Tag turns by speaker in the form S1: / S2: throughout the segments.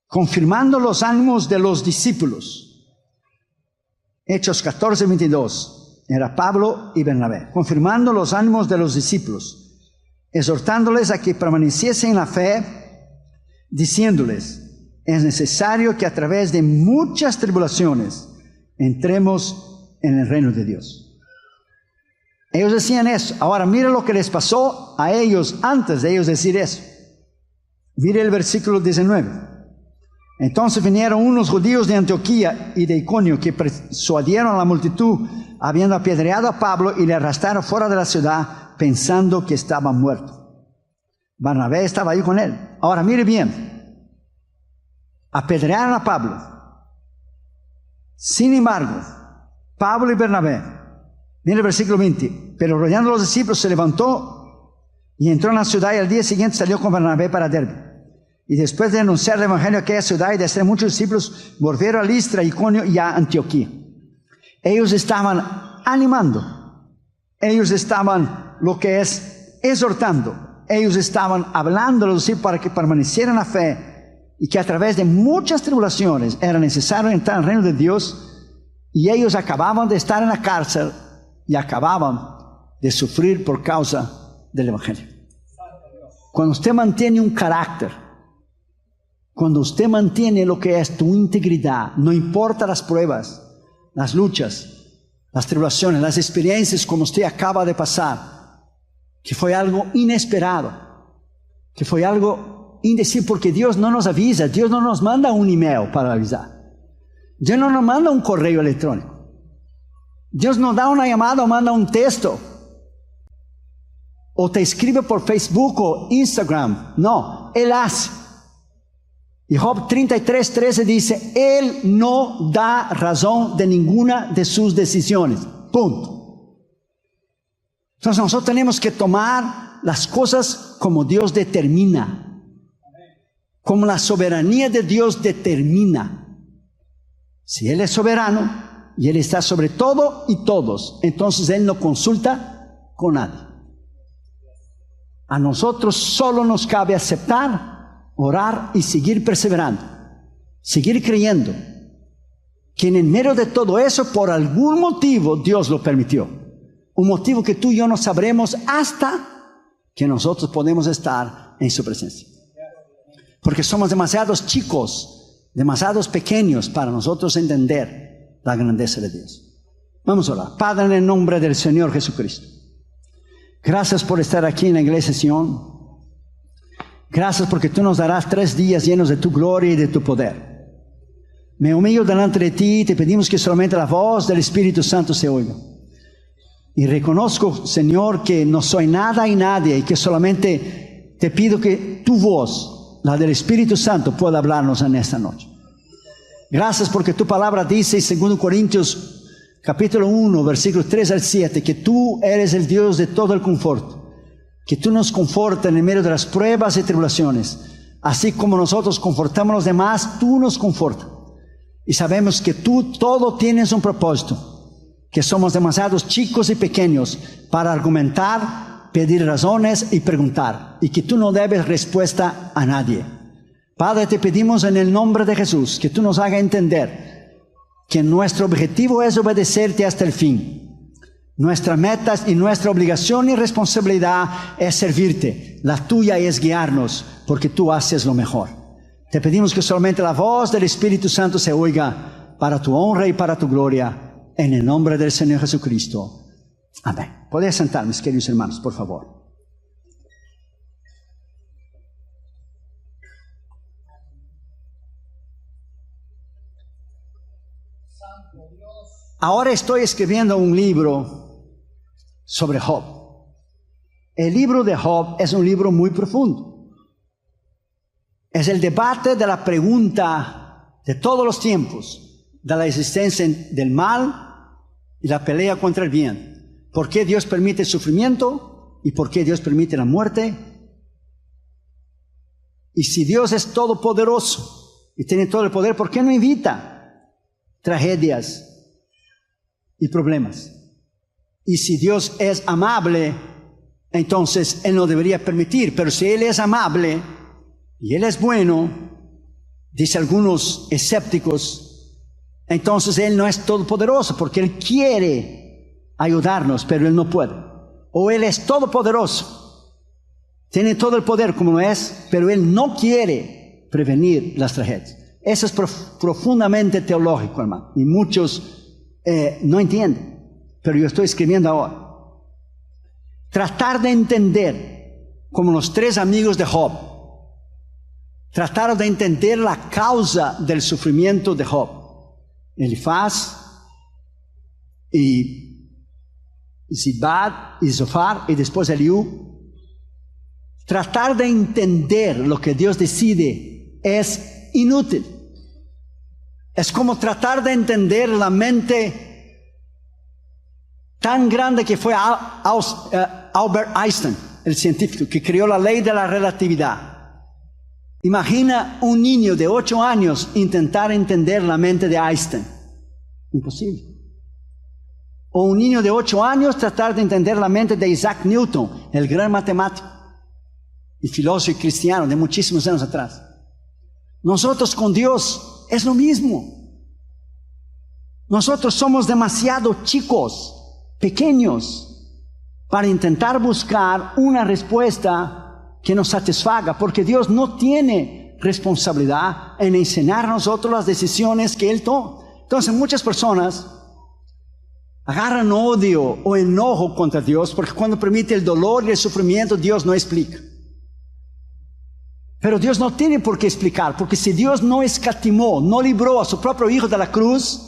S1: confirmando los ánimos de los discípulos. Hechos 14, 22. Era Pablo y Bernabé. Confirmando los ánimos de los discípulos, exhortándoles a que permaneciesen en la fe, diciéndoles, es necesario que a través de muchas tribulaciones entremos en el reino de Dios. Ellos decían eso. Ahora mire lo que les pasó a ellos antes de ellos decir eso. Mire el versículo 19. Entonces vinieron unos judíos de Antioquía y de Iconio que persuadieron a la multitud, habiendo apedreado a Pablo, y le arrastraron fuera de la ciudad pensando que estaba muerto. Bernabé estaba ahí con él. Ahora mire bien. Apedrearon a Pablo. Sin embargo, Pablo y Bernabé, mire el versículo 20, pero rodeando a los discípulos se levantó y entró en la ciudad, y al día siguiente salió con Bernabé para Derbe. Y después de anunciar el evangelio a aquella ciudad y de hacer muchos discípulos, volvieron a Listra, Iconio y a Antioquía. Ellos estaban animando. Ellos estaban, lo que es, exhortando. Ellos estaban hablando a los discípulos para que permanecieran en la fe, y que a través de muchas tribulaciones era necesario entrar en el reino de Dios. Y ellos acababan de estar en la cárcel y acababan de sufrir por causa del evangelio. Cuando usted mantiene un carácter, cuando usted mantiene lo que es tu integridad, no importa las pruebas, las luchas, las tribulaciones, las experiencias como usted acaba de pasar, que fue algo inesperado, que fue algo indecible, porque Dios no nos avisa, Dios no nos manda un email para avisar, Dios no nos manda un correo electrónico, Dios nos da una llamada o manda un texto, o te escribe por Facebook o Instagram. No, Él hace. Y Job 33:13 dice, Él no da razón de ninguna de sus decisiones. Punto. Entonces nosotros tenemos que tomar las cosas como Dios determina. Como la soberanía de Dios determina. Si Él es soberano y Él está sobre todo y todos, entonces Él no consulta con nadie. A nosotros solo nos cabe aceptar, orar y seguir perseverando, seguir creyendo que en medio de todo eso, por algún motivo, Dios lo permitió. Un motivo que tú y yo no sabremos hasta que nosotros podemos estar en su presencia. Porque somos demasiados chicos, demasiados pequeños para nosotros entender la grandeza de Dios. Vamos a orar. Padre, en el nombre del Señor Jesucristo, gracias por estar aquí en la iglesia Sion. Gracias porque tú nos darás 3 días llenos de tu gloria y de tu poder. Me humillo delante de ti y te pedimos que solamente la voz del Espíritu Santo se oiga. Y reconozco, Señor, que no soy nada y nadie, y que solamente te pido que tu voz, la del Espíritu Santo, pueda hablarnos en esta noche. Gracias porque tu palabra dice en 2 Corintios capítulo 1, versículos 3 al 7, que tú eres el Dios de todo el confort. Que tú nos confortas en el medio de las pruebas y tribulaciones. Así como nosotros confortamos a los demás, tú nos confortas. Y sabemos que tú todo tienes un propósito. Que somos demasiados chicos y pequeños para argumentar, pedir razones y preguntar. Y que tú no debes respuesta a nadie. Padre, te pedimos en el nombre de Jesús que tú nos hagas entender que nuestro objetivo es obedecerte hasta el fin. Nuestra meta y nuestra obligación y responsabilidad es servirte. La tuya es guiarnos, porque tú haces lo mejor. Te pedimos que solamente la voz del Espíritu Santo se oiga para tu honra y para tu gloria, en el nombre del Señor Jesucristo. Amén. Podéis sentar, mis queridos hermanos, por favor. Ahora estoy escribiendo un libro sobre Job. El libro de Job es un libro muy profundo. Es el debate de la pregunta de todos los tiempos, de la existencia del mal y la pelea contra el bien. ¿Por qué Dios permite el sufrimiento? ¿Y por qué Dios permite la muerte? Y si Dios es todopoderoso y tiene todo el poder, ¿por qué no evita tragedias y problemas? Y si Dios es amable, entonces Él no debería permitir. Pero si Él es amable y Él es bueno, dice algunos escépticos, entonces Él no es todopoderoso porque Él quiere ayudarnos, pero Él no puede. O Él es todopoderoso, tiene todo el poder como lo es, pero Él no quiere prevenir las tragedias. Eso es profundamente teológico, hermano, y muchos no entienden, pero yo estoy escribiendo ahora. Tratar de entender, como los 3 amigos de Job, trataron de entender la causa del sufrimiento de Job. Elifaz y Zibad y Zofar y después Eliú. Tratar de entender lo que Dios decide es inútil. Es como tratar de entender la mente tan grande que fue Albert Einstein, el científico que creó la ley de la relatividad. Imagina un niño de 8 años intentar entender la mente de Einstein. Imposible. O un niño de 8 años tratar de entender la mente de Isaac Newton, el gran matemático y filósofo y cristiano de muchísimos años atrás. Nosotros con Dios es lo mismo. Nosotros somos demasiado chicos, pequeños, para intentar buscar una respuesta que nos satisfaga, porque Dios no tiene responsabilidad en enseñar a nosotros las decisiones que Él toma. Entonces muchas personas agarran odio o enojo contra Dios, porque cuando permite el dolor y el sufrimiento, Dios no explica. Pero Dios no tiene por qué explicar, porque si Dios no escatimó, no libró a su propio Hijo de la cruz,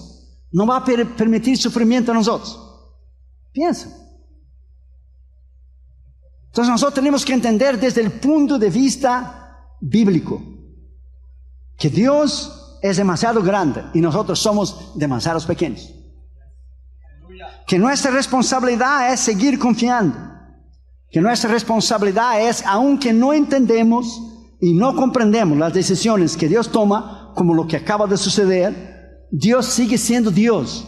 S1: no va a permitir sufrimiento a nosotros. Piensa. Entonces nosotros tenemos que entender desde el punto de vista bíblico que Dios es demasiado grande y nosotros somos demasiado pequeños. Que nuestra responsabilidad es seguir confiando. Que nuestra responsabilidad es, aunque no entendemos y no comprendemos las decisiones que Dios toma, como lo que acaba de suceder, Dios sigue siendo Dios.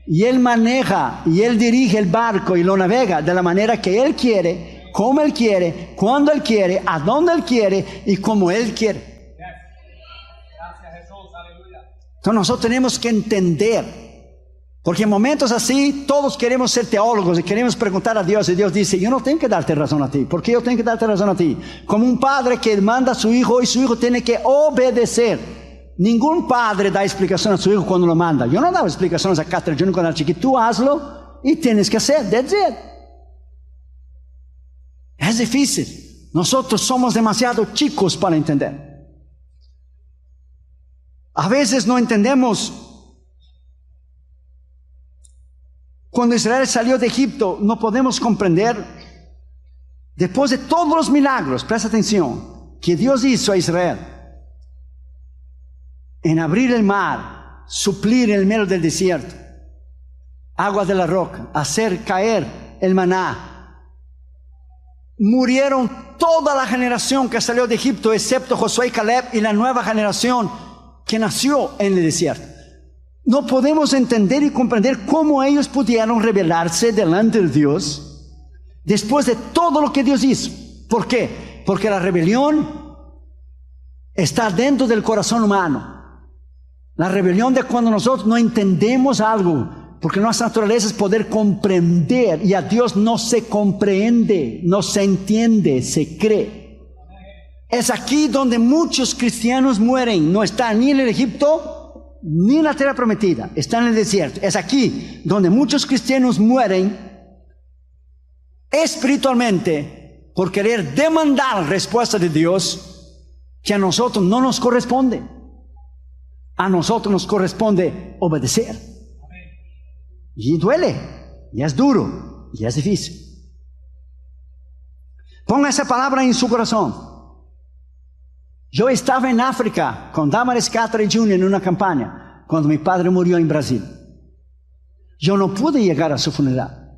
S1: Y Él maneja y Él dirige el barco y lo navega de la manera que Él quiere, como Él quiere, cuando Él quiere, a dónde Él quiere y como Él quiere.
S2: Gracias, Jesús, aleluya.
S1: Entonces nosotros tenemos que entender, porque en momentos así todos queremos ser teólogos y queremos preguntar a Dios, y Dios dice, yo no tengo que darte razón a ti. ¿Por qué yo tengo que darte razón a ti? Como un padre que manda a su hijo y su hijo tiene que obedecer. Ningún padre da explicación a su hijo cuando lo manda. Yo no daba explicaciones a Catherine Junior cuando era chiquito. Tú hazlo y tienes que hacer. That's it. Es difícil. Nosotros somos demasiado chicos para entender. A veces no entendemos. Cuando Israel salió de Egipto, no podemos comprender, después de todos los milagros, presta atención, que Dios hizo a Israel, en abrir el mar, suplir en el medio del desierto, agua de la roca, hacer caer el maná. Murieron toda la generación que salió de Egipto, excepto Josué y Caleb y la nueva generación que nació en el desierto. No podemos entender y comprender cómo ellos pudieron rebelarse delante de Dios después de todo lo que Dios hizo. ¿Por qué? Porque la rebelión está dentro del corazón humano. La rebelión de cuando nosotros no entendemos algo, porque nuestra naturaleza es poder comprender, y a Dios no se comprende, no se entiende, se cree. Es aquí donde muchos cristianos mueren. No están ni en el Egipto ni en la tierra prometida, está en el desierto. Es aquí donde muchos cristianos mueren espiritualmente por querer demandar respuesta de Dios que a nosotros no nos corresponde. A nosotros nos corresponde obedecer. Y duele, y es duro, y es difícil. Ponga esa palabra en su corazón. Yo estaba en África con Damaris Catherine Jr. en una campaña cuando mi padre murió en Brasil. Yo no pude llegar a su funeral.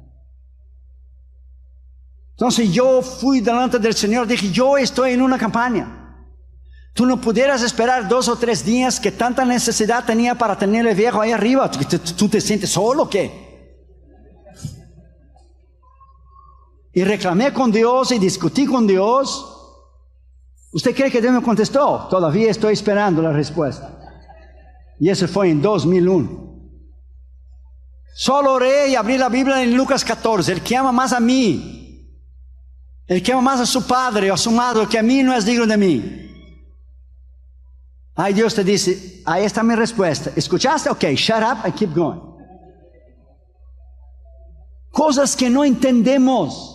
S1: Entonces yo fui delante del Señor, dije, yo estoy en una campaña. Tú no pudieras esperar 2 o 3 días que tanta necesidad tenía para tener el viejo ahí arriba. ¿Tú te sientes solo o qué? Y reclamé con Dios y discutí con Dios. ¿Usted cree que Dios me contestó? Todavía estoy esperando la respuesta. Y eso fue en 2001. Solo oré y abrí la Biblia en Lucas 14. El que ama más a mí, el que ama más a su padre o a su madre que a mí, no es digno de mí. Ahí Dios te dice, ahí está mi respuesta. ¿Escuchaste? Ok, shut up and keep going. Cosas que no entendemos.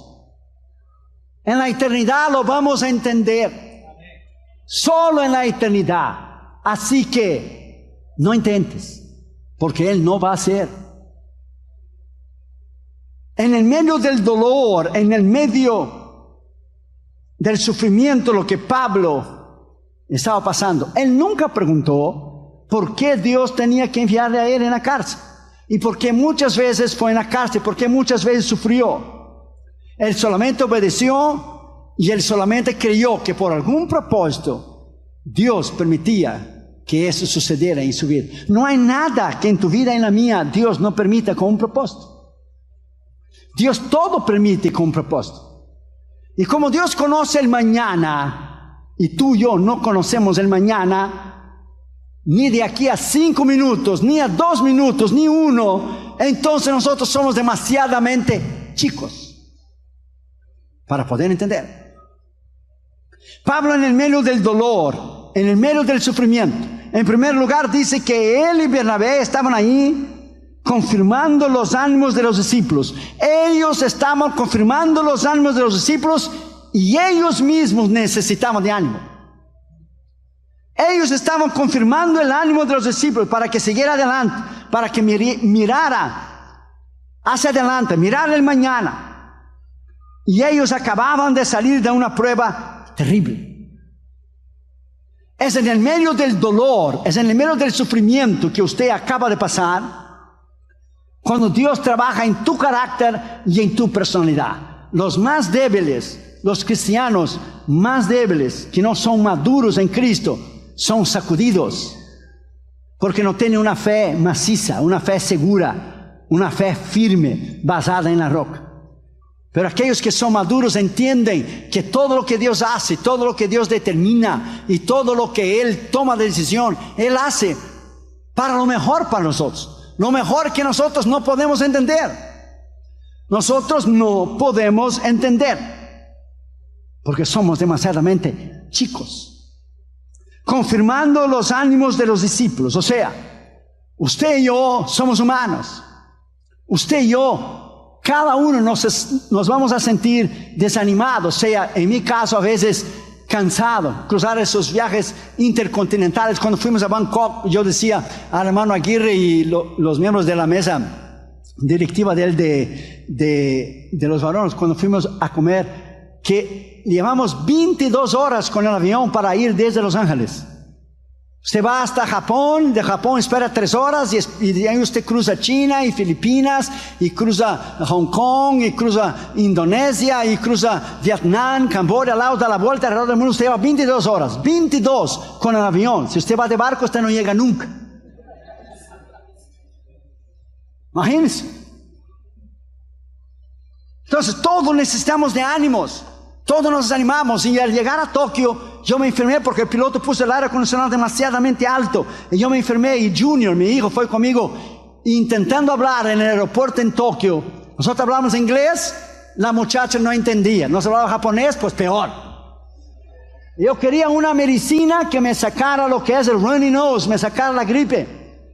S1: En la eternidad lo vamos a entender. Solo en la eternidad. Así que no intentes, porque Él no va a hacer. En el medio del dolor, en el medio del sufrimiento, lo que Pablo estaba pasando, él nunca preguntó por qué Dios tenía que enviarle a él en la cárcel. Y por qué muchas veces fue en la cárcel, por qué muchas veces sufrió. Él solamente obedeció y él solamente creyó que por algún propósito Dios permitía que eso sucediera en su vida. No hay nada que en tu vida y en la mía Dios no permita con un propósito. Dios todo permite con un propósito. Y como Dios conoce el mañana, y tú y yo no conocemos el mañana, ni de aquí a 5 minutos, ni a 2 minutos, ni 1, entonces nosotros somos demasiadamente chicos para poder entender. Pablo, en el medio del dolor, en el medio del sufrimiento, en primer lugar dice que él y Bernabé estaban ahí confirmando los ánimos de los discípulos. Ellos estaban confirmando los ánimos de los discípulos y ellos mismos necesitaban de ánimo. Ellos estaban confirmando el ánimo de los discípulos para que siguiera adelante, para que mirara hacia adelante, mirara el mañana. Y ellos acababan de salir de una prueba terrible. Es en el medio del dolor, es en el medio del sufrimiento que usted acaba de pasar, cuando Dios trabaja en tu carácter y en tu personalidad. Los más débiles, los cristianos más débiles, que no son maduros en Cristo, son sacudidos, porque no tienen una fe maciza, una fe segura, una fe firme, basada en la roca. Pero aquellos que son maduros entienden que todo lo que Dios hace, todo lo que Dios determina y todo lo que Él toma de decisión, Él hace para lo mejor para nosotros. Lo mejor que nosotros no podemos entender. Nosotros no podemos entender, porque somos demasiadamente chicos. Confirmando los ánimos de los discípulos. O sea, usted y yo somos humanos. Usted y yo, cada uno nos vamos a sentir desanimados. Sea, en mi caso, a veces cansado. Cruzar esos viajes intercontinentales. Cuando fuimos a Bangkok, yo decía al hermano Aguirre y los miembros de la mesa directiva de los varones, cuando fuimos a comer, que llevamos 22 horas con el avión para ir desde Los Ángeles. Usted va hasta Japón, de Japón espera 3 horas y de ahí usted cruza China y Filipinas y cruza Hong Kong y cruza Indonesia y cruza Vietnam, Camboya, Laos, da la vuelta alrededor del mundo. Usted lleva 22 horas, 22 con el avión. Si usted va de barco, usted no llega nunca. Imagínense. Entonces todos necesitamos de ánimos. Todos nos desanimamos, y al llegar a Tokio yo me enfermé porque el piloto puso el aire acondicionado demasiadamente alto y yo me enfermé. Y Junior, mi hijo, fue conmigo intentando hablar en el aeropuerto en Tokio. Nosotros hablamos inglés, la muchacha no entendía. No se hablaba japonés, pues peor. Yo quería una medicina que me sacara lo que es el runny nose, me sacara la gripe.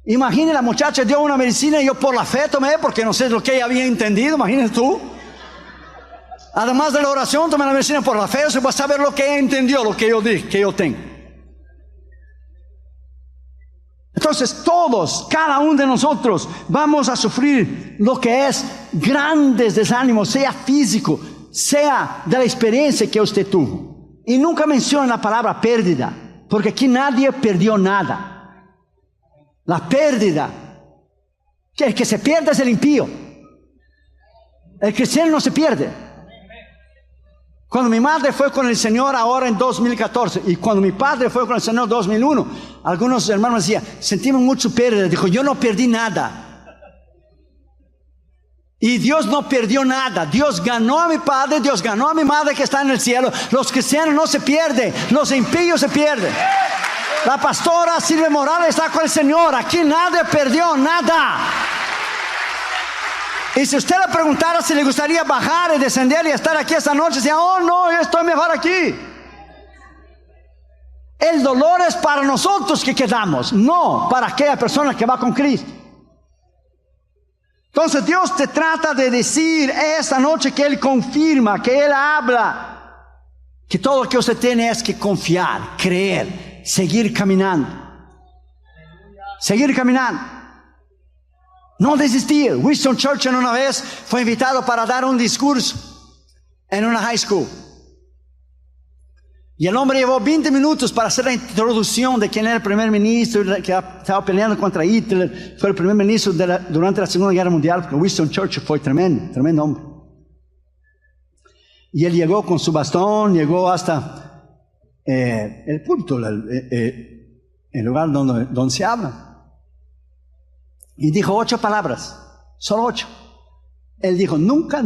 S1: Imagine, la muchacha dio una medicina y yo por la fe tomé, porque no sé lo que ella había entendido. Imagínate tú. Además de la oración, tomé la medicina por la fe. Usted va a saber lo que ella entendió, lo que yo dije, que yo tengo. Entonces todos, cada uno de nosotros, vamos a sufrir lo que es grandes desánimos, sea físico, sea de la experiencia que usted tuvo. Y nunca menciona la palabra pérdida, porque aquí nadie perdió nada. La pérdida, el que se pierde es el impío. El cristiano no se pierde. Cuando mi madre fue con el Señor ahora en 2014 y cuando mi padre fue con el Señor en 2001, algunos hermanos decían, sentimos mucho pérdida. Dijo, yo no perdí nada. Y Dios no perdió nada. Dios ganó a mi padre, Dios ganó a mi madre que está en el cielo. Los cristianos no se pierden, los impíos se pierden. La pastora Silvia Morales está con el Señor. Aquí nadie perdió nada. Y si usted le preguntara si le gustaría bajar y descender y estar aquí esta noche, decía, oh no, yo estoy mejor aquí. El dolor es para nosotros que quedamos, no para aquella persona que va con Cristo. Entonces Dios te trata de decir esta noche que Él confirma, que Él habla, que todo lo que usted tiene es que confiar, creer, seguir caminando. Seguir caminando. No desistir. Winston Churchill una vez fue invitado para dar un discurso en una high school. Y el hombre llevó 20 minutos para hacer la introducción de quién era el primer ministro que estaba peleando contra Hitler. Fue el primer ministro durante la Segunda Guerra Mundial, porque Winston Churchill fue tremendo hombre. Y él llegó con su bastón, llegó hasta el púlpito, el lugar donde se habla. Y dijo 8 palabras, solo 8. Él dijo, nunca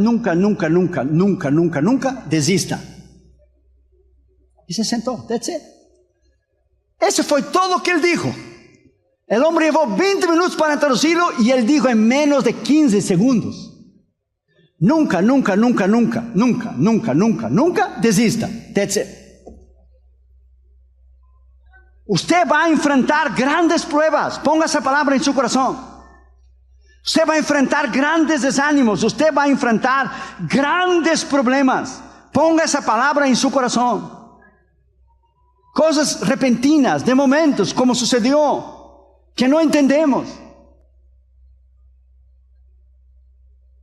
S1: desista. Y se sentó, that's it. Eso fue todo lo que él dijo. El hombre llevó 20 minutos para introducirlo y él dijo en menos de 15 segundos. Nunca desista, that's it. Usted va a enfrentar grandes pruebas, ponga esa palabra en su corazón. Usted va a enfrentar grandes desánimos, usted va a enfrentar grandes problemas, ponga esa palabra en su corazón. Cosas repentinas, de momentos, como sucedió, que no entendemos.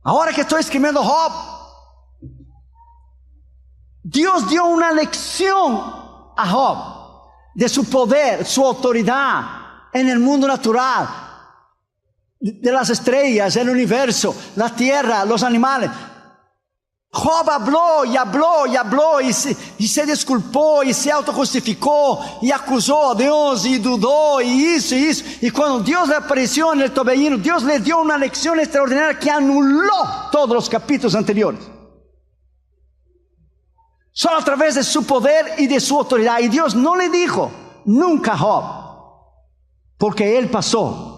S1: Ahora que estoy escribiendo Job, Dios dio una lección a Job de su poder, su autoridad en el mundo natural, de las estrellas, el universo, la tierra, los animales. Job habló y se disculpó y se autojustificó y acusó a Dios y dudó y hizo. Y cuando Dios le apareció en el torbellino, Dios le dio una lección extraordinaria que anuló todos los capítulos anteriores. Solo a través de su poder y de su autoridad. Y Dios no le dijo nunca Job, porque él pasó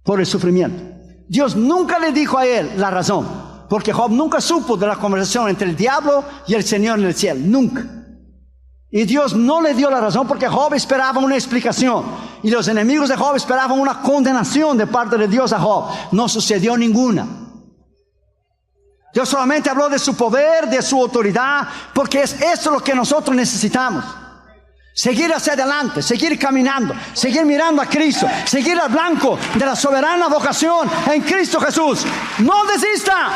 S1: por el sufrimiento. Dios nunca le dijo a él la razón, porque Job nunca supo de la conversación entre el diablo y el Señor en el cielo, nunca. Y Dios no le dio la razón porque Job esperaba una explicación. Y los enemigos de Job esperaban una condenación de parte de Dios a Job. No sucedió ninguna. Dios solamente habló de su poder, de su autoridad, porque es eso lo que nosotros necesitamos. Seguir hacia adelante, seguir caminando, seguir mirando a Cristo, seguir al blanco de la soberana vocación en Cristo Jesús. No desista.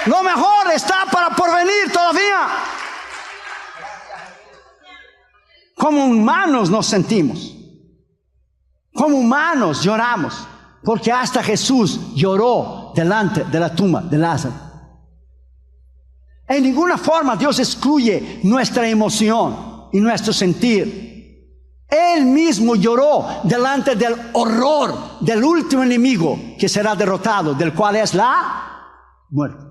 S1: Lo mejor está por venir todavía. Como humanos nos sentimos. Como humanos lloramos. Porque hasta Jesús lloró delante de la tumba de Lázaro. En ninguna forma Dios excluye nuestra emoción y nuestro sentir. Él mismo lloró delante del horror del último enemigo que será derrotado, del cual es la muerte.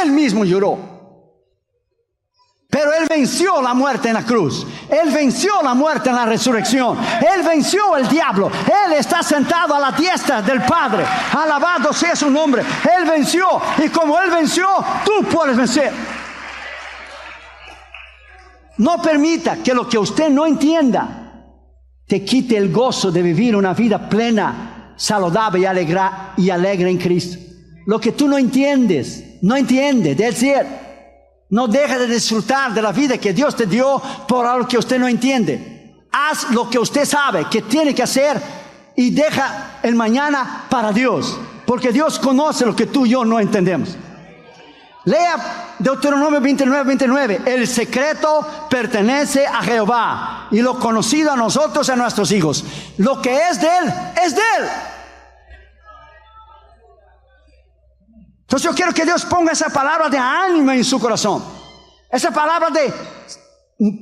S1: Él mismo lloró. Pero Él venció la muerte en la cruz. Él venció la muerte en la resurrección. Él venció el diablo. Él está sentado a la diestra del Padre. Alabado sea su nombre. Él venció. Y como Él venció, tú puedes vencer. No permita que lo que usted no entienda te quite el gozo de vivir una vida plena, saludable y alegre en Cristo. Lo que tú no entiendes, that's it. No deja de disfrutar de la vida que Dios te dio por algo que usted no entiende. Haz lo que usted sabe que tiene que hacer y deja el mañana para Dios, porque Dios conoce lo que tú y yo no entendemos. Lea Deuteronomio 29:29. El secreto pertenece a Jehová y lo conocido a nosotros, a nuestros hijos. Lo que es de Él, es de Él. Entonces yo quiero que Dios ponga esa palabra de ánimo en su corazón. Esa palabra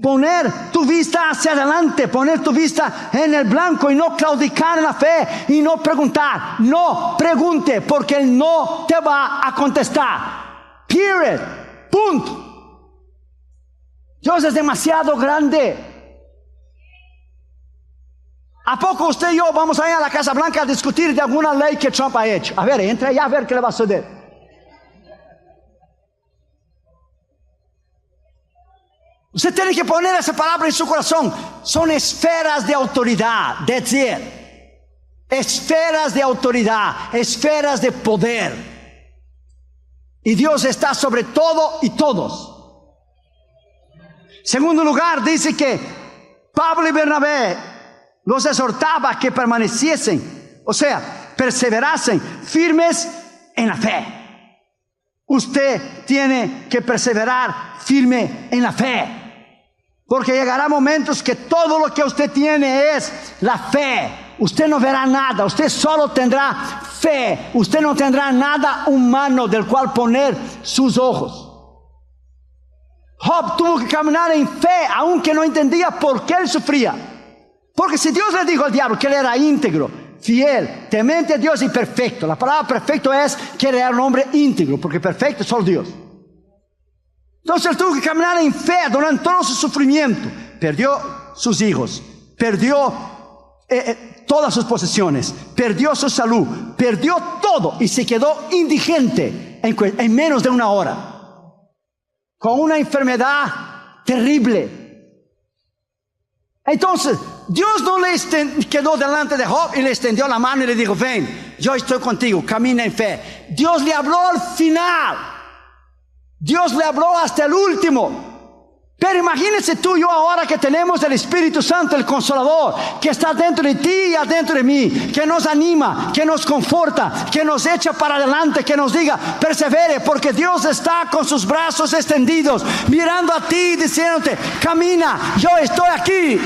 S1: poner tu vista hacia adelante, poner tu vista en el blanco y no claudicar en la fe y no preguntar. No pregunte, porque Él no te va a contestar. Period. Punto. Dios es demasiado grande. ¿A poco usted y yo vamos a ir a la Casa Blanca a discutir de alguna ley que Trump ha hecho? A ver, entre allá a ver qué le va a suceder. Usted tiene que poner esa palabra en su corazón. Son esferas de autoridad. That's it. Esferas de autoridad. Esferas de poder. Y Dios está sobre todo y todos. Segundo lugar, dice que Pablo y Bernabé los exhortaba a que permaneciesen, o sea, perseverasen firmes en la fe. Usted tiene que perseverar firme en la fe. Porque llegará momentos que todo lo que usted tiene es la fe. Usted no verá nada, usted solo tendrá fe. Usted no tendrá nada humano del cual poner sus ojos. Job tuvo que caminar en fe, aunque no entendía por qué él sufría. Porque si Dios le dijo al diablo que él era íntegro, fiel, temente a Dios y perfecto. La palabra perfecto es que él era un hombre íntegro, porque perfecto es solo Dios. Entonces él tuvo que caminar en fe durante todo su sufrimiento. Perdió sus hijos, perdió todas sus posesiones, perdió su salud, perdió todo y se quedó indigente en menos de una hora. Con una enfermedad terrible. Entonces, Dios no le quedó delante de Job y le extendió la mano y le dijo: ven, yo estoy contigo, camina en fe. Dios le habló al final. Dios le habló hasta el último. Pero imagínense tú y yo ahora que tenemos el Espíritu Santo, el Consolador, que está dentro de ti y adentro de mí, que nos anima, que nos conforta, que nos echa para adelante, que nos diga: persevere, porque Dios está con sus brazos extendidos, mirando a ti y diciéndote: camina, yo estoy aquí.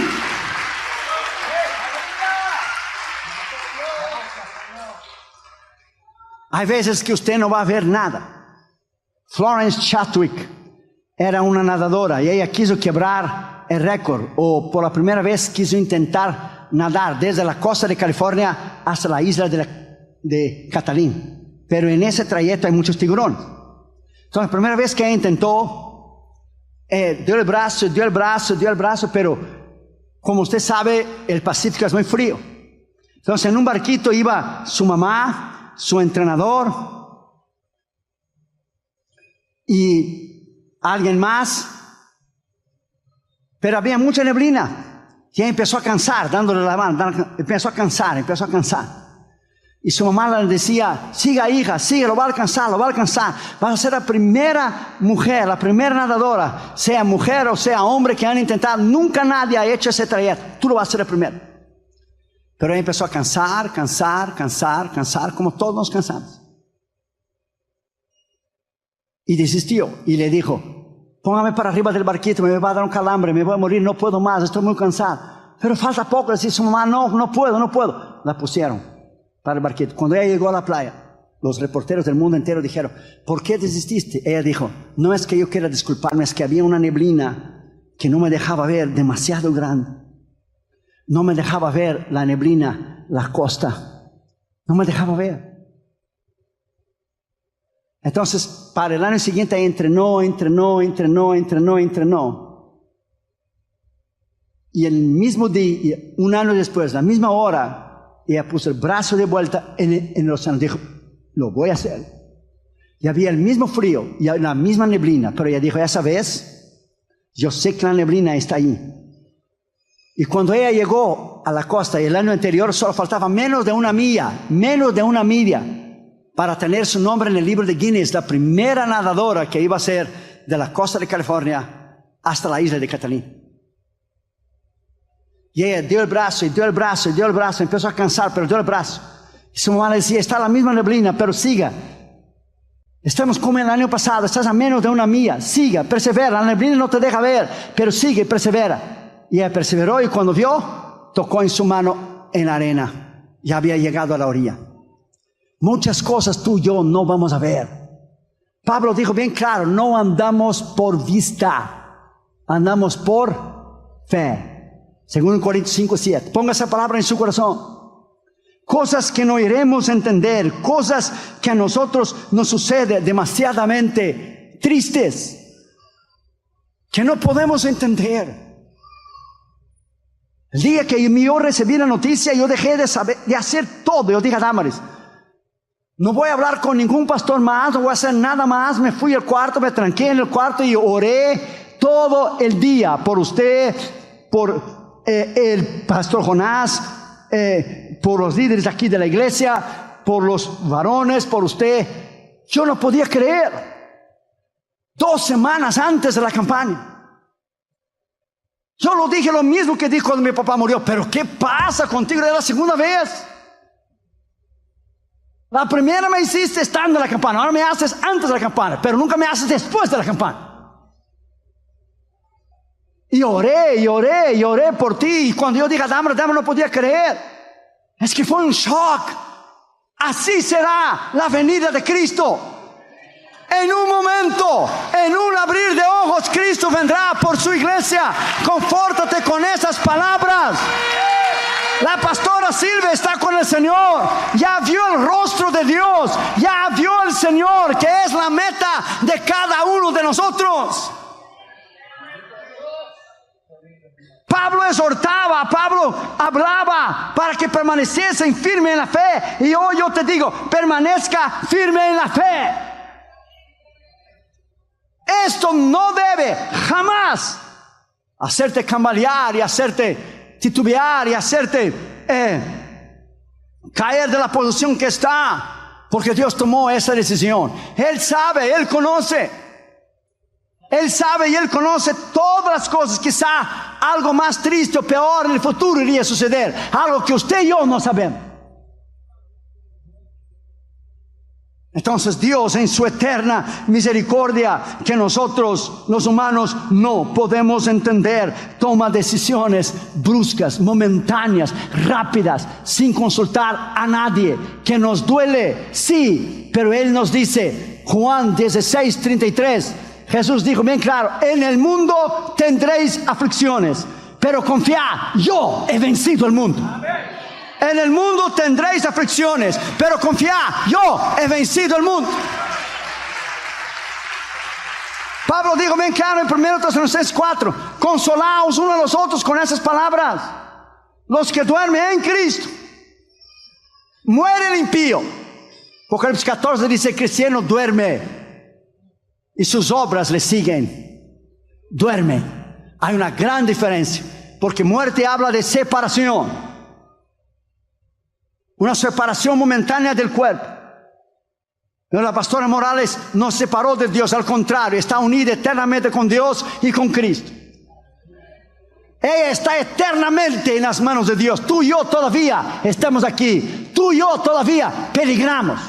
S1: Hay veces que usted no va a ver nada. Florence Chadwick era una nadadora y ella quiso quebrar el récord, o por la primera vez quiso intentar nadar desde la costa de California hasta la isla de Catalín. Pero en ese trayecto hay muchos tiburones. Entonces la primera vez que ella intentó, dio el brazo, pero como usted sabe, el Pacífico es muy frío. Entonces en un barquito iba su mamá, su entrenador y alguien más, pero había mucha neblina y ella empezó a cansar, dándole la mano, empezó a cansar, y su mamá le decía: siga, hija, sigue, lo va a alcanzar, vas a ser la primera mujer, la primera nadadora, sea mujer o sea hombre, que han intentado. Nunca nadie ha hecho ese trayecto, tú lo vas a ser el primero. Pero ella empezó a cansar, como todos nos cansamos. Y desistió y le dijo: póngame para arriba del barquito, me va a dar un calambre, me voy a morir, no puedo más, estoy muy cansado. Pero falta poco, decía su mamá: no puedo. La pusieron para el barquito. Cuando ella llegó a la playa, los reporteros del mundo entero dijeron: ¿por qué desististe? Ella dijo: no es que yo quiera disculparme, es que había una neblina que no me dejaba ver, demasiado grande. No me dejaba ver la neblina, la costa. No me dejaba ver. Entonces, para el año siguiente entrenó. Y el mismo día, un año después, la misma hora, ella puso el brazo de vuelta en el océano. Dijo: lo voy a hacer. Y había el mismo frío y la misma neblina, pero ella dijo: esa vez, yo sé que la neblina está ahí. Y cuando ella llegó a la costa, y el año anterior solo faltaba menos de una milla, para tener su nombre en el libro de Guinness, la primera nadadora que iba a ser de la costa de California hasta la isla de Catalín. Y ella dio el brazo, empezó a cansar, pero dio el brazo. Y su mamá le decía: está la misma neblina, pero siga. Estamos como el año pasado, estás a menos de una milla, siga, persevera, la neblina no te deja ver, pero sigue, persevera. Y ella perseveró, y cuando vio, tocó en su mano en la arena. Ya había llegado a la orilla. Muchas cosas tú y yo no vamos a ver. Pablo dijo bien claro: no andamos por vista, andamos por fe. Según Corintios 5:7. Ponga esa palabra en su corazón. Cosas que no iremos a entender, cosas que a nosotros nos sucede demasiadamente tristes, que no podemos entender. El día que yo recibí la noticia, yo dejé de hacer todo. Yo dije a Damaris, no voy a hablar con ningún pastor más, no voy a hacer nada más. Me fui al cuarto, me tranqué en el cuarto y oré todo el día por usted, por el pastor Jonás, por los líderes aquí de la iglesia, por los varones, por usted. Yo no podía creer. 2 semanas antes de la campaña, yo lo dije lo mismo que dije cuando mi papá murió. Pero ¿qué pasa contigo? Era la segunda vez. La primera me hiciste estando en la campaña, ahora me haces antes de la campaña, pero nunca me haces después de la campaña. Y oré por ti. Y cuando yo dije a Dama no podía creer. Es que fue un shock. Así será la venida de Cristo. En un momento, en un abrir de ojos, Cristo vendrá por su iglesia. Confórtate con esas palabras. La pastora Silvia está con el Señor. Ya vio el rostro de Dios. Ya vio el Señor, que es la meta de cada uno de nosotros. Pablo exhortaba, Pablo hablaba para que permaneciesen firmes en la fe. Y hoy yo te digo, permanezca firme en la fe. Esto no debe jamás hacerte cambalear y hacerte titubear y hacerte caer de la posición que está, porque Dios tomó esa decisión. Él sabe, Él conoce. Él sabe y Él conoce todas las cosas. Quizá algo más triste o peor en el futuro iría a suceder. Algo que usted y yo no sabemos. Entonces Dios, en su eterna misericordia, que nosotros los humanos no podemos entender, toma decisiones bruscas, momentáneas, rápidas, sin consultar a nadie. Que nos duele, sí, pero Él nos dice, Juan 16:33, Jesús dijo bien claro, en el mundo tendréis aflicciones, pero confiad, yo he vencido el mundo. En el mundo tendréis aflicciones, pero confiad, yo he vencido el mundo. Pablo dijo bien claro en 1 Tesalonicenses 4, consolaos unos a los otros con esas palabras. Los que duermen en Cristo, muere el impío. Apocalipsis 14 dice, el cristiano duerme y sus obras le siguen. Duerme. Hay una gran diferencia, porque muerte habla de separación. Una separación momentánea del cuerpo. Pero la pastora Morales no se separó de Dios, al contrario, está unida eternamente con Dios y con Cristo. Ella está eternamente en las manos de Dios. Tú y yo todavía estamos aquí. Tú y yo todavía peligramos.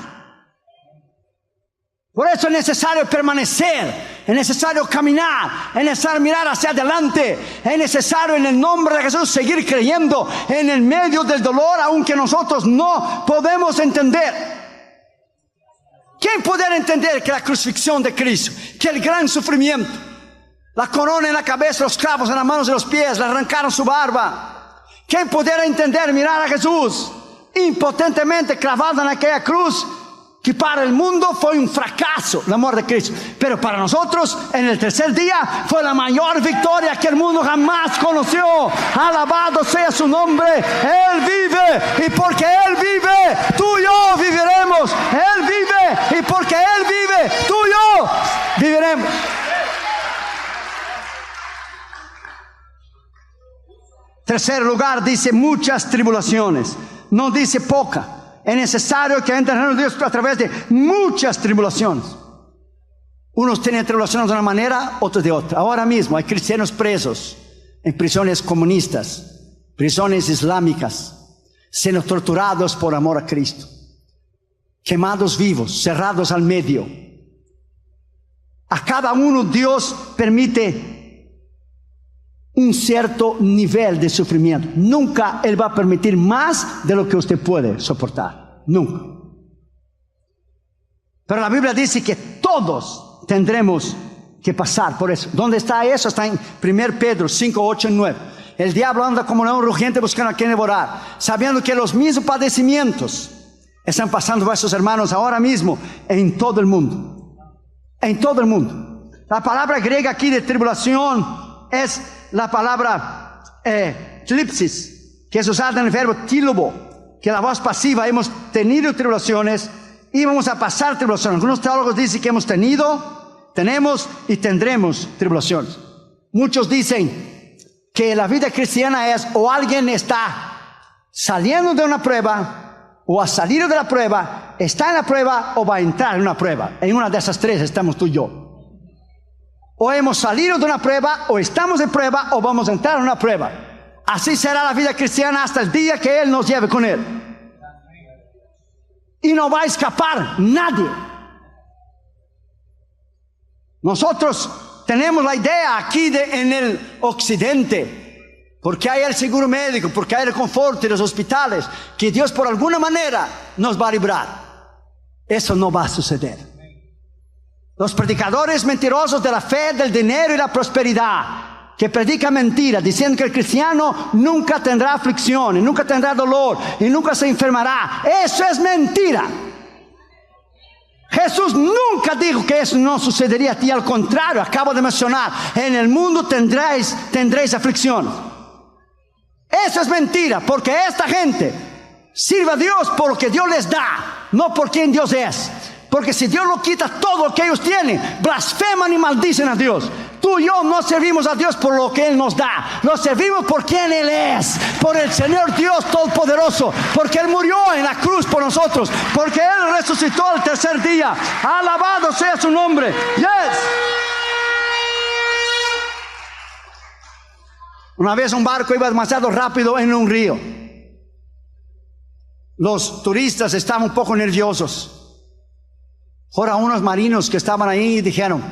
S1: Por eso es necesario permanecer, es necesario caminar, es necesario mirar hacia adelante, es necesario en el nombre de Jesús seguir creyendo en el medio del dolor, aunque nosotros no podemos entender. ¿Quién pudiera entender que la crucifixión de Cristo, que el gran sufrimiento, la corona en la cabeza, los clavos en las manos y los pies, le arrancaron su barba? ¿Quién pudiera entender, mirar a Jesús impotentemente clavado en aquella cruz? Que para el mundo fue un fracaso la muerte de Cristo, pero para nosotros en el tercer día fue la mayor victoria que el mundo jamás conoció. Alabado sea su nombre. Él vive, y porque Él vive, tú y yo viviremos. Él vive, y porque Él vive, tú y yo viviremos. Tercer lugar, dice muchas tribulaciones, no dice poca. Es necesario que entren en Dios a través de muchas tribulaciones. Unos tienen tribulaciones de una manera, otros de otra. Ahora mismo hay cristianos presos en prisiones comunistas, prisiones islámicas, siendo torturados por amor a Cristo, quemados vivos, cerrados al medio. A cada uno Dios permite un cierto nivel de sufrimiento. Nunca Él va a permitir más de lo que usted puede soportar. Nunca. Pero la Biblia dice que todos tendremos que pasar por eso. ¿Dónde está eso? Está en 1 Pedro 5, 8 y 9. El diablo anda como león rugiente buscando a quien devorar, sabiendo que los mismos padecimientos están pasando vuestros hermanos ahora mismo en todo el mundo. En todo el mundo. La palabra griega aquí de tribulación es la palabra tlipsis, que es usada en el verbo tílobo, que es la voz pasiva. Hemos tenido tribulaciones y vamos a pasar tribulaciones. Algunos teólogos dicen que hemos tenido, tenemos y tendremos tribulaciones. Muchos dicen que la vida cristiana es o alguien está saliendo de una prueba, o ha salido de la prueba, está en la prueba o va a entrar en una prueba. En una de esas tres estamos tú y yo. O hemos salido de una prueba, o estamos en prueba, o vamos a entrar en una prueba. Así será la vida cristiana hasta el día que Él nos lleve con Él. Y no va a escapar nadie. Nosotros tenemos la idea aquí en el occidente, porque hay el seguro médico, porque hay el confort de los hospitales, que Dios por alguna manera nos va a librar. Eso no va a suceder. Los predicadores mentirosos de la fe, del dinero y la prosperidad, que predican mentiras, diciendo que el cristiano nunca tendrá aflicción, y nunca tendrá dolor, y nunca se enfermará. Eso es mentira. Jesús nunca dijo que eso no sucedería a ti. Al contrario, acabo de mencionar, en el mundo tendréis aflicción. Eso es mentira, porque esta gente sirve a Dios por lo que Dios les da, no por quien Dios es. Porque si Dios lo quita todo lo que ellos tienen, blasfeman y maldicen a Dios. Tú y yo no servimos a Dios por lo que Él nos da, lo servimos por quien Él es, por el Señor Dios Todopoderoso, porque Él murió en la cruz por nosotros, porque Él resucitó al tercer día. Alabado sea su nombre. Yes. Una vez un barco iba demasiado rápido en un río. Los turistas estaban un poco nerviosos. Ahora unos marinos que estaban ahí dijeron: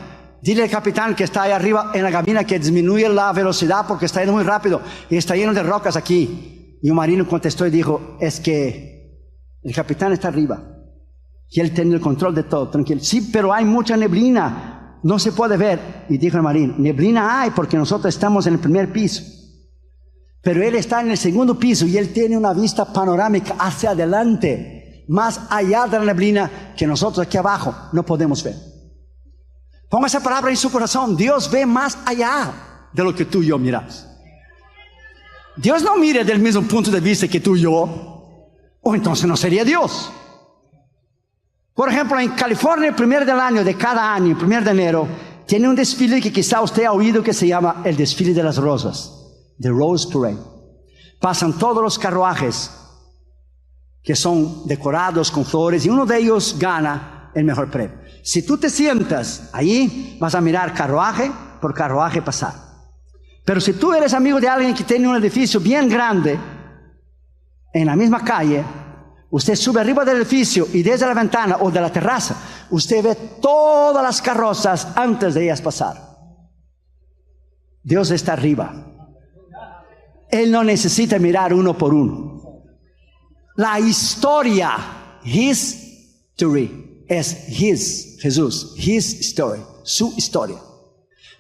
S1: dile al capitán que está ahí arriba en la cabina que disminuye la velocidad porque está yendo muy rápido y está lleno de rocas aquí. Y un marino contestó y dijo: es que el capitán está arriba y él tiene el control de todo, tranquilo. Sí, pero hay mucha neblina, no se puede ver. Y dijo el marino: neblina hay porque nosotros estamos en el primer piso, pero él está en el segundo piso y él tiene una vista panorámica hacia adelante, más allá de la neblina, que nosotros aquí abajo no podemos ver. Ponga esa palabra en su corazón. Dios ve más allá de lo que tú y yo miramos. Dios no mira del mismo punto de vista que tú y yo, o entonces no sería Dios. Por ejemplo, en California, el 1 del año de cada año, el 1 de enero, tiene un desfile que quizá usted ha oído, que se llama el desfile de las rosas, The Rose Parade. Pasan todos los carruajes que son decorados con flores, y uno de ellos gana el mejor premio. Si tú te sientas ahí, vas a mirar carruaje por carruaje pasar. Pero si tú eres amigo de alguien que tiene un edificio bien grande en la misma calle, usted sube arriba del edificio y desde la ventana o de la terraza, usted ve todas las carrozas antes de ellas pasar. Dios está arriba. Él no necesita mirar uno por uno. La historia, history, es Jesús, his story, su historia.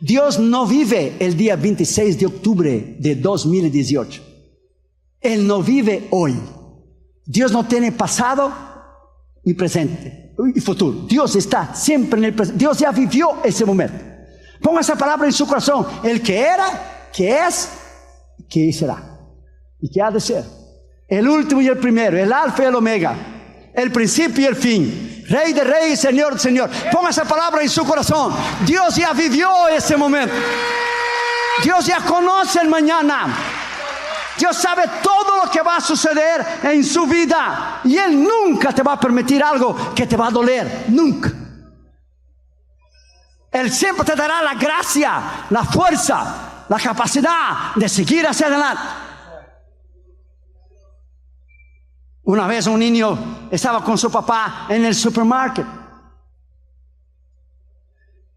S1: Dios no vive el día 26 de octubre de 2018. Él no vive hoy. Dios no tiene pasado ni presente y futuro. Dios está siempre en el presente. Dios ya vivió ese momento. Ponga esa palabra en su corazón. El que era, que es, que será y que ha de ser. El último y el primero, el alfa y el omega, el principio y el fin, Rey de reyes, Señor de señor. Ponga esa palabra en su corazón. Dios ya vivió ese momento. Dios ya conoce el mañana. Dios sabe todo lo que va a suceder en su vida, y Él nunca te va a permitir algo que te va a doler, nunca. Él siempre te dará la gracia, la fuerza, la capacidad de seguir hacia adelante. Una vez un niño estaba con su papá en el supermercado,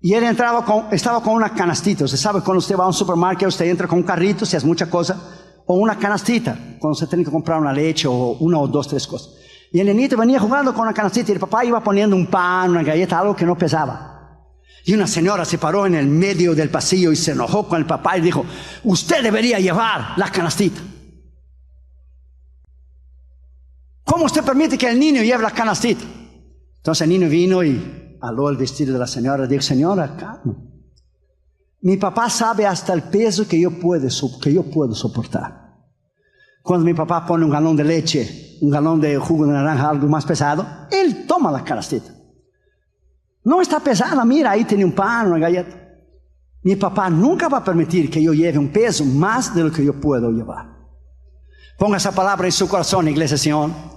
S1: y él estaba con una canastita. Usted sabe, cuando usted va a un supermercado, usted entra con un carrito si es mucha cosa, o una canastita cuando usted tiene que comprar una leche o una o dos, tres cosas. Y el niñito venía jugando con una canastita, y el papá iba poniendo un pan, una galleta, algo que no pesaba. Y una señora se paró en el medio del pasillo y se enojó con el papá y dijo: usted debería llevar la canastita. ¿Cómo usted permite que el niño lleve la canastita? Entonces el niño vino y aló el vestido de la señora y dijo: señora, calma. Mi papá sabe hasta el peso que yo puedo soportar. Cuando mi papá pone un galón de leche, un galón de jugo de naranja, algo más pesado, él toma la canastita. No está pesada, mira, ahí tiene un pan, una galleta. Mi papá nunca va a permitir que yo lleve un peso más de lo que yo puedo llevar. Ponga esa palabra en su corazón, Iglesia Sion.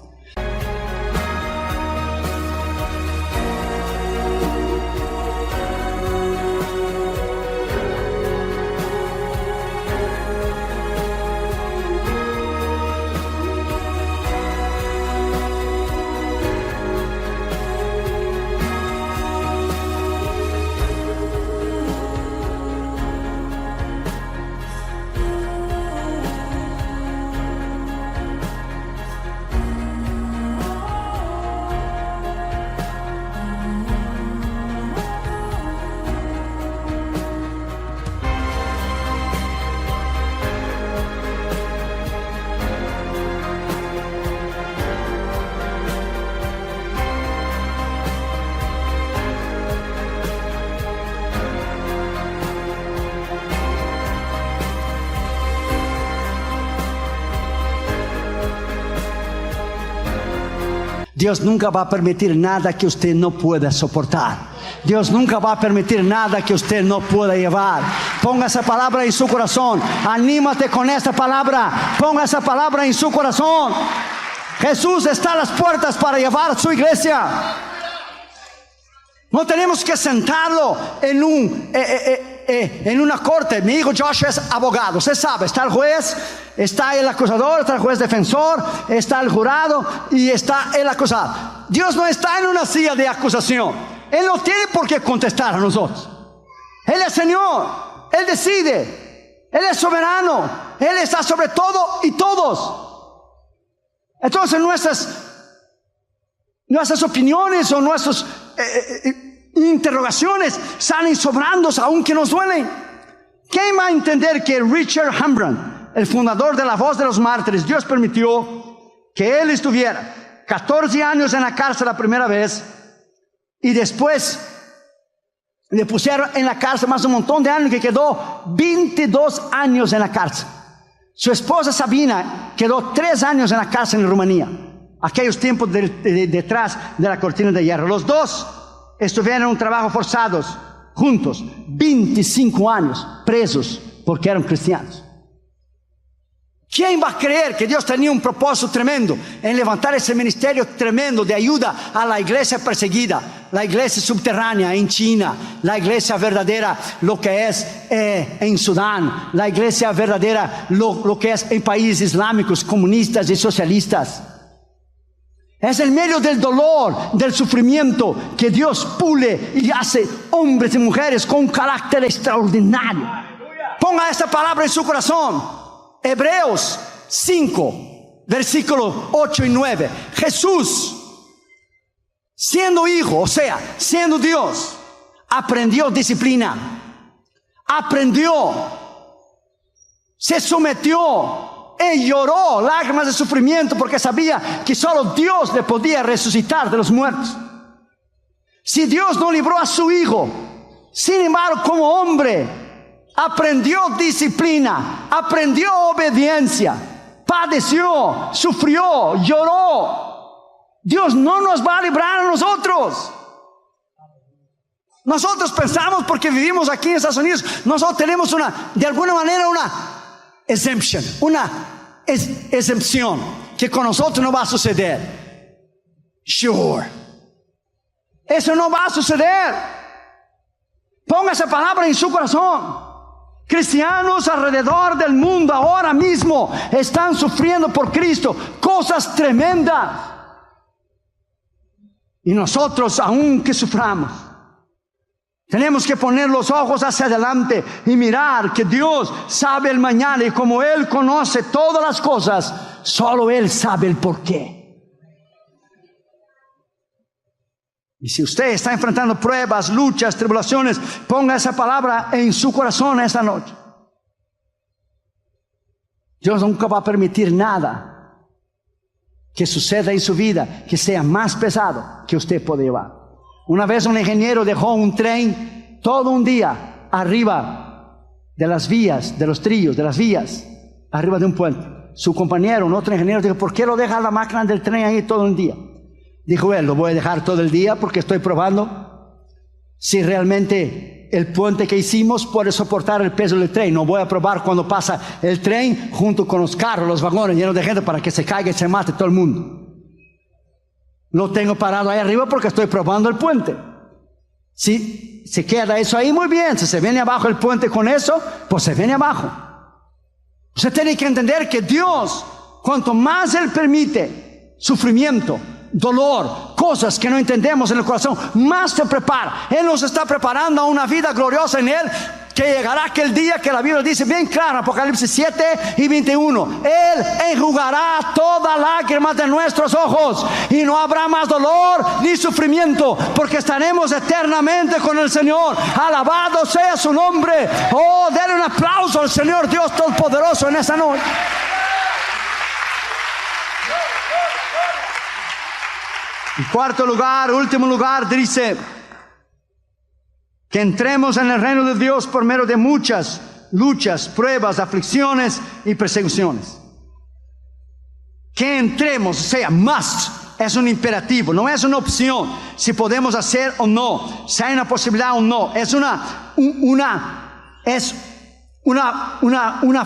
S1: Dios nunca va a permitir nada que usted no pueda soportar. Dios nunca va a permitir nada que usted no pueda llevar. Ponga esa palabra en su corazón. Anímate con esta palabra. Ponga esa palabra en su corazón. Jesús está a las puertas para llevar a su iglesia. No tenemos que sentarlo en una corte. Mi hijo Joshua es abogado. Usted sabe, está el juez, está el acusador, está el juez defensor, está el jurado y está el acusado. Dios no está en una silla de acusación. Él no tiene por qué contestar a nosotros. Él es Señor. Él decide. Él es soberano. Él está sobre todo y todos. Entonces nuestras opiniones o nuestras interrogaciones salen sobrando aunque nos duelen. ¿Quién va a entender que Richard Hambron, el fundador de La Voz de los Mártires, Dios permitió que él estuviera 14 años en la cárcel la primera vez y después le pusieron en la cárcel más un montón de años, que quedó 22 años en la cárcel? Su esposa Sabina quedó 3 años en la cárcel en Rumanía, aquellos tiempos detrás de la cortina de hierro. Los dos estuvieron en un trabajo forzados juntos, 25 años presos porque eran cristianos. ¿Quién va a creer que Dios tenía un propósito tremendo en levantar ese ministerio tremendo de ayuda a la iglesia perseguida, la iglesia subterránea en China, la iglesia verdadera lo que es en Sudán, la iglesia verdadera lo que es en países islámicos, comunistas y socialistas? Es en medio del dolor, del sufrimiento, que Dios pule y hace hombres y mujeres con un carácter extraordinario. Ponga esta palabra en su corazón. Hebreos 5, versículos 8 y 9. Jesús, siendo hijo, o sea, siendo Dios, aprendió disciplina, aprendió, se sometió y lloró lágrimas de sufrimiento porque sabía que solo Dios le podía resucitar de los muertos. Si Dios no libró a su hijo, sin embargo, como hombre, aprendió disciplina, aprendió obediencia, padeció, sufrió, lloró. Dios no nos va a librar a nosotros. Nosotros pensamos, porque vivimos aquí en Estados Unidos, nosotros tenemos de alguna manera una exemption, una excepción, que con nosotros no va a suceder. Sure. Eso no va a suceder. Ponga esa palabra en su corazón. Cristianos alrededor del mundo ahora mismo están sufriendo por Cristo cosas tremendas. Y nosotros, aunque suframos, tenemos que poner los ojos hacia adelante y mirar que Dios sabe el mañana, y como Él conoce todas las cosas, solo Él sabe el porqué. Y si usted está enfrentando pruebas, luchas, tribulaciones, ponga esa palabra en su corazón esta noche. Dios nunca va a permitir nada que suceda en su vida que sea más pesado que usted puede llevar. Una vez un ingeniero dejó un tren todo un día arriba de las vías, de los trillos, de las vías, arriba de un puente. Su compañero, un otro ingeniero, dijo: ¿por qué lo deja la máquina del tren ahí todo el día? Dijo él: lo voy a dejar todo el día porque estoy probando si realmente el puente que hicimos puede soportar el peso del tren. No voy a probar cuando pasa el tren junto con los carros, los vagones llenos de gente para que se caiga y se mate todo el mundo. Lo tengo parado ahí arriba porque estoy probando el puente. Si se queda eso ahí, muy bien. Si se viene abajo el puente con eso, pues se viene abajo. Usted tiene que entender que Dios, cuanto más Él permite sufrimiento, dolor, cosas que no entendemos en el corazón, más te prepara. Él nos está preparando a una vida gloriosa en Él, que llegará aquel día que la Biblia dice bien claro, Apocalipsis 7 y 21. Él enjugará toda lágrima de nuestros ojos y no habrá más dolor ni sufrimiento, porque estaremos eternamente con el Señor. Alabado sea su nombre. Oh, denle un aplauso al Señor Dios Todopoderoso en esta noche. En cuarto lugar, último lugar, dice que entremos en el reino de Dios por medio de muchas luchas, pruebas, aflicciones y persecuciones. Que entremos, o sea, must, es un imperativo, no es una opción, si podemos hacer o no, si hay una posibilidad o no, es una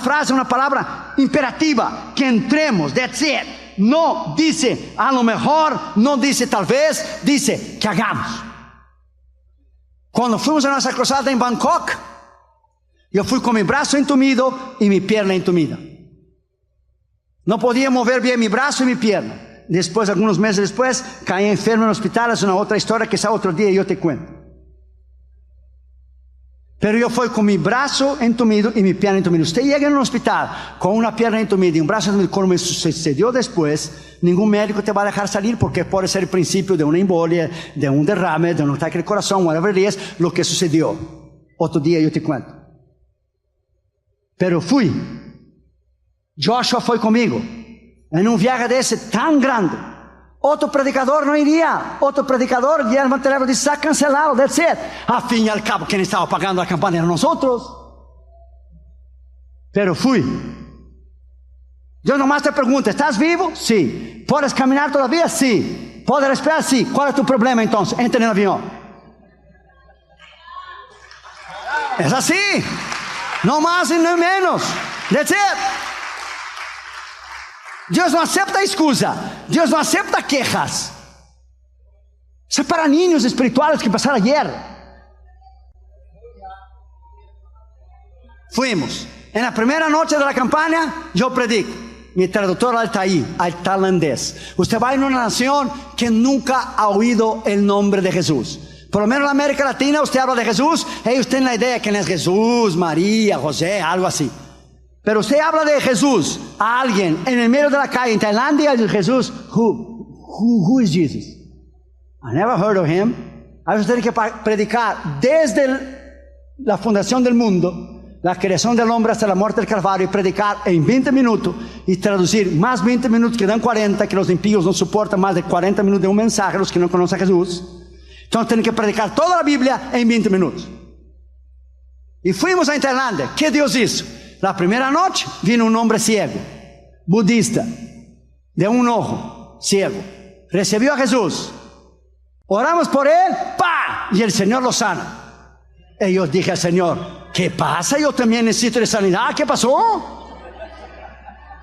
S1: frase, una palabra imperativa, que entremos, that's it. No dice a lo mejor, no dice tal vez, dice que hagamos. Cuando fuimos a nuestra cruzada en Bangkok, yo fui con mi brazo entumido y mi pierna entumida. No podía mover bien mi brazo y mi pierna. Después, algunos meses después, caí enfermo en el hospital. Es una otra historia que quizá otro día yo te cuento. Pero yo fui con mi brazo entumido y mi pierna entumida. Usted llega en un hospital con una pierna entumida y un brazo entumido, como me sucedió después, ningún médico te va a dejar salir, porque puede ser el principio de una embolia, de un derrame, de un ataque al corazón, whatever it is, lo que sucedió. Otro día yo te cuento. Pero fui. Joshua fue conmigo en un viaje de ese tan grande. Otro predicador no iría. Otro predicador, Guillermo Telero, dice: está cancelado, that's it. A fin y al cabo, quien estaba pagando la campaña eran nosotros. Pero fui. Yo nomás te pregunto: ¿estás vivo? Sí. ¿Puedes caminar todavía? Sí. ¿Puedes respirar? Sí. ¿Cuál es tu problema entonces? Entra en el avión. Es así. No más y no menos. That's it. Dios no acepta excusa. Dios no acepta quejas. Eso es para niños espirituales que pasaron ayer. Fuimos. En la primera noche de la campaña, yo predico. Mi traductor al tailandés. Usted va en una nación que nunca ha oído el nombre de Jesús. Por lo menos en América Latina, usted habla de Jesús, y usted tiene la idea de quién es Jesús, María, José, algo así. Pero usted habla de Jesús a alguien en el medio de la calle en Tailandia, y Jesús, who is Jesus? I never heard of him. A veces tiene que predicar desde la fundación del mundo, la creación del hombre hasta la muerte del Calvario, y predicar en 20 minutos y traducir más 20 minutos que dan 40, que los impíos no soportan más de 40 minutos de un mensaje, los que no conocen a Jesús. Entonces tienen que predicar toda la Biblia en 20 minutos. Y fuimos a Tailandia. ¿Qué Dios hizo? La primera noche vino un hombre ciego, budista, de un ojo, ciego. Recibió a Jesús. Oramos por él, ¡pa! Y el Señor lo sana. Y yo dije al Señor: ¿qué pasa? Yo también necesito de sanidad. ¿Qué pasó?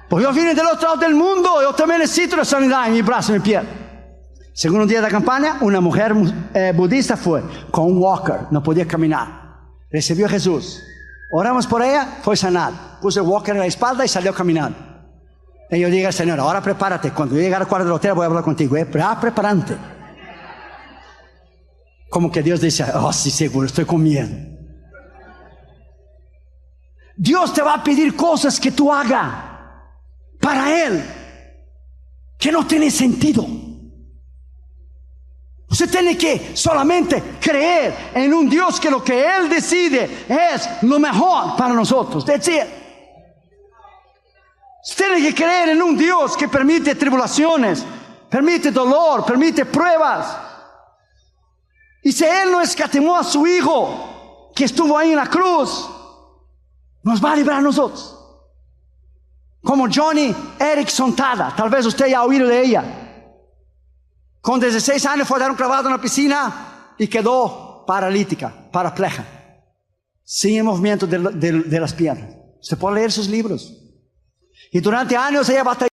S1: Pues yo vine del otro lado del mundo. Yo también necesito de sanidad en mi brazo y mi pierna. Segundo día de la campaña, una mujer budista fue con un walker, no podía caminar. Recibió a Jesús. Oramos por ella, fue sanada. Puse el walker en la espalda y salió caminando. Y yo dije al Señor: ahora prepárate, cuando yo llegue al cuarto del hotel voy a hablar contigo. Preparante. Como que Dios dice: oh sí, seguro, estoy con miedo. Dios te va a pedir cosas que tú hagas para Él, que no tienen sentido. Usted tiene que solamente creer en un Dios que lo que Él decide es lo mejor para nosotros. That's it. Usted tiene que creer en un Dios que permite tribulaciones, permite dolor, permite pruebas. Y si Él no escatimó a su Hijo, que estuvo ahí en la cruz, nos va a librar a nosotros. Como Johnny Erickson Tada, tal vez usted ya ha oído de ella. Con 16 años fue a dar un clavado en la piscina y quedó paralítica, parapleja, sin el movimiento de las piernas. Usted puede leer sus libros. Y durante años ella batalló.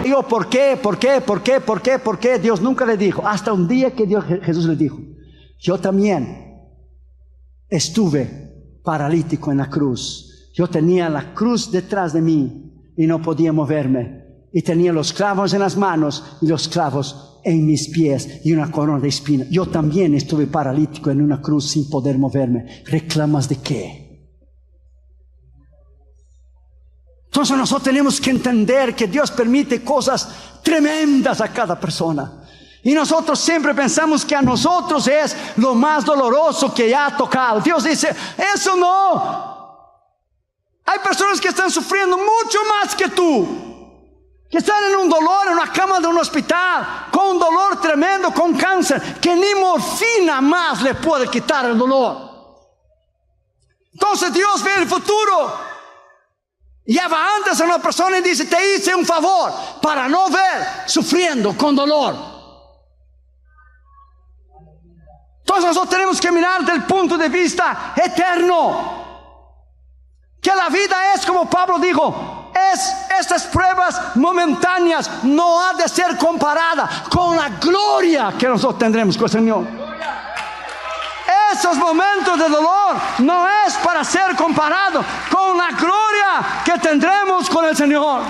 S1: Digo, ¿por qué? Dios nunca le dijo. Hasta un día que Jesús le dijo: yo también estuve paralítico en la cruz. Yo tenía la cruz detrás de mí y no podía moverme. Y tenía los clavos en las manos y los clavos en mis pies y una corona de espinas. Yo también estuve paralítico en una cruz sin poder moverme. ¿Reclamas de qué? Entonces nosotros tenemos que entender que Dios permite cosas tremendas a cada persona. Y nosotros siempre pensamos que a nosotros es lo más doloroso que ya ha tocado. Dios dice, eso no. Hay personas que están sufriendo mucho más que tú, que están en un dolor, en una cama de un hospital, con un dolor tremendo, con cáncer, que ni morfina más le puede quitar el dolor. Entonces Dios ve el futuro. Ya va antes a una persona y dice, te hice un favor para no ver sufriendo con dolor. Entonces nosotros tenemos que mirar del punto de vista eterno. Que la vida es, como Pablo dijo, estas pruebas momentáneas no ha de ser comparada con la gloria que nosotros tendremos con el Señor. Esos momentos de dolor no es para ser comparado con la gloria que tendremos con el Señor.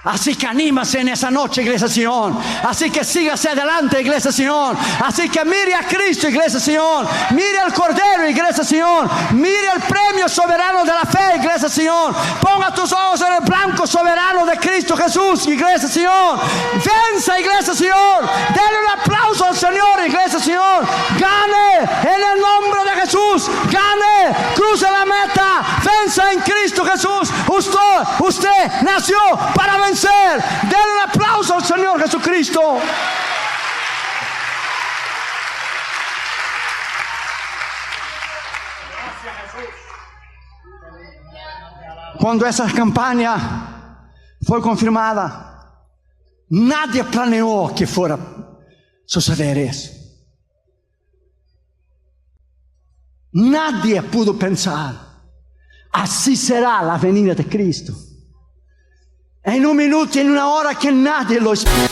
S1: Así que anímase en esa noche, Iglesia Sion. Así que sígase adelante, Iglesia Sion. Así que mire a Cristo, Iglesia Sion. Mire al Cordero, Iglesia Sion. Mire el premio soberano de la fe, Iglesia Sion. Ponga tus ojos en el blanco soberano de Cristo Jesús, Iglesia Sion. Venza, Iglesia Sion. Denle un aplauso al Señor, Iglesia Sion. Gane en el nombre de Jesús. Gane, cruce la meta. Venza en Cristo Jesús. Usted nació para vencer. Denle un aplauso al Señor Jesucristo. Cuando esa campaña fue confirmada, nadie planeó que fuera a suceder eso. Nadie pudo pensar, así será la venida de Cristo. En un minuto, en una hora que nadie lo espera.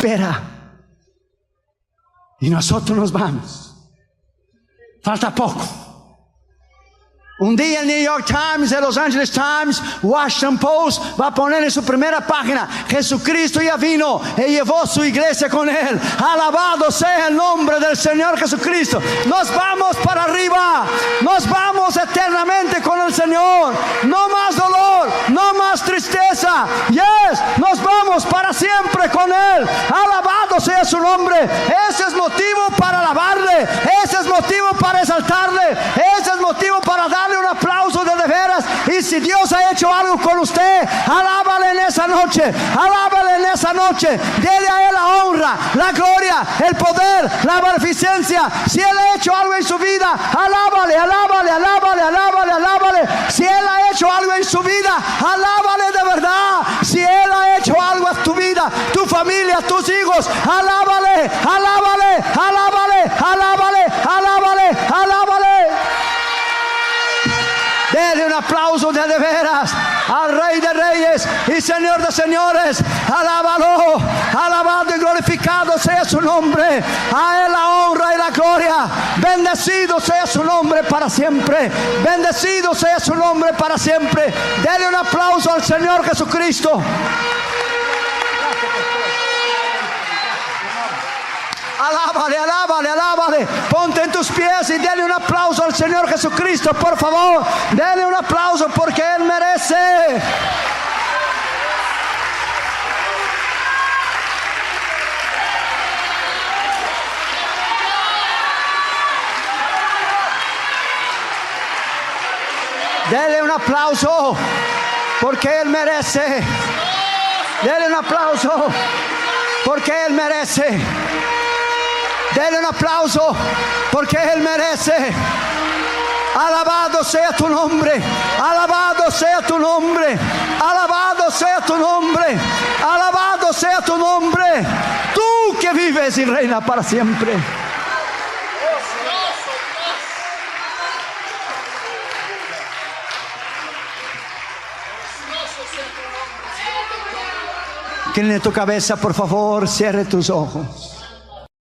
S1: espera. Y nosotros nos vamos. Falta poco. Un día el New York Times, el Los Angeles Times, Washington Post va a poner en su primera página: Jesucristo ya vino y llevó su iglesia con él. Alabado sea el nombre del Señor Jesucristo. Nos vamos para arriba. Nos vamos eternamente con el Señor. No más dolor, no más tristeza. Yes, nos vamos para siempre con él. Alabado sea su nombre. Ese es motivo para alabarle. Ese es motivo para exaltarle. Ese es motivo para darle un aplauso de veras. Y si Dios ha hecho algo con usted, alábale en esa noche. Alábale en esa noche. Dele a él la honra, la gloria, el poder, la beneficencia. Si él ha hecho algo en su vida, alábale, alábale, alábale, alábale, alábale. Si él ha hecho algo en su vida, alábale de verdad. Si él ha hecho algo en tu vida, tu familia, tus hijos, alábale, alábale, alábale, alábale, alábale, alábale. Dele un aplauso de veras al Rey de Reyes y Señor de Señores. Alábalo, alabado y glorificado sea su nombre. A él la honra y la gloria. Bendecido sea su nombre para siempre. Bendecido sea su nombre para siempre. Dele un aplauso al Señor Jesucristo. Alábale, alábale, alábale. Ponte en tus pies y dale un aplauso al Señor Jesucristo, por favor. Dale un aplauso porque Él merece. Dele un aplauso porque Él merece. Dele un aplauso porque Él merece. Dele un aplauso porque Él merece. Alabado sea tu nombre. Alabado sea tu nombre. Alabado sea tu nombre. Alabado sea tu nombre. Tú que vives y reinas para siempre. Incline tu cabeza, por favor, cierre tus ojos.